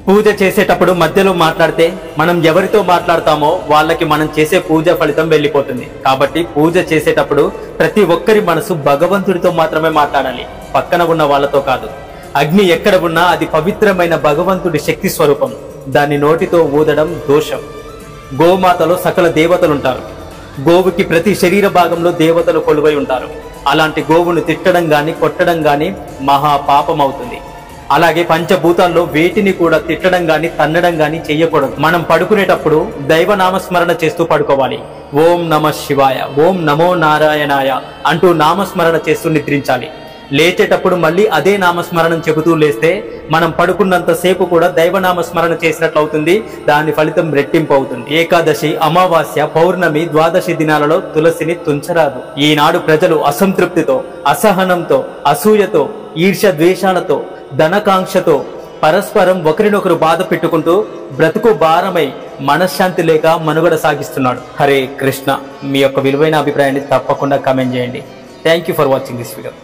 పూజ చేసేటప్పుడు మధ్యలో మాట్లాడితే మనం ఎవరితో మాట్లాడతామో వాళ్ళకి మనం చేసే పూజ ఫలితం వెళ్ళిపోతుంది. కాబట్టి పూజ చేసేటప్పుడు ప్రతి ఒక్కరి మనసు భగవంతుడితో మాత్రమే మాట్లాడాలి, పక్కన ఉన్న వాళ్ళతో కాదు. అగ్ని ఎక్కడ ఉన్నా అది పవిత్రమైన భగవంతుడి శక్తి స్వరూపం. దాన్ని నోటితో ఊదడం దోషం. గోమాతలో సకల దేవతలుంటారు. గోవుకి ప్రతి శరీర భాగంలో దేవతలు కొలువై ఉంటారు. అలాంటి గోవును తిట్టడం గాని కొట్టడం గాని మహా పాపం అవుతుంది. అలాగే పంచభూతాల్లో వేటిని కూడా తిట్టడం గాని తన్నడం గాని చెయ్యకూడదు. మనం పడుకునేటప్పుడు దైవ నామస్మరణ చేస్తూ పడుకోవాలి. ఓం నమ శివాయ, ఓం నమో నారాయణాయ అంటూ నామస్మరణ చేస్తూ నిద్రించాలి. లేచేటప్పుడు మళ్ళీ అదే నామస్మరణం చెబుతూ లేస్తే మనం పడుకున్నంత సేపు కూడా దైవనామస్మరణ చేసినట్లు అవుతుంది. దాని ఫలితం రెట్టింపు అవుతుంది. ఏకాదశి, అమావాస్య, పౌర్ణమి, ద్వాదశి దినాలలో తులసిని తుంచరాదు. ఈనాడు ప్రజలు అసంతృప్తితో, అసహనంతో, అసూయతో, ఈర్ష్య ద్వేషాలతో, ధనకాంక్షతో పరస్పరం ఒకరినొకరు బాధ పెట్టుకుంటూ బ్రతుకు భారమై మనశ్శాంతి లేక మనుగడ సాగిస్తున్నాడు. హరే కృష్ణ. మీ యొక్క విలువైన అభిప్రాయాన్ని తప్పకుండా కామెంట్ చేయండి. Thank you for watching this video.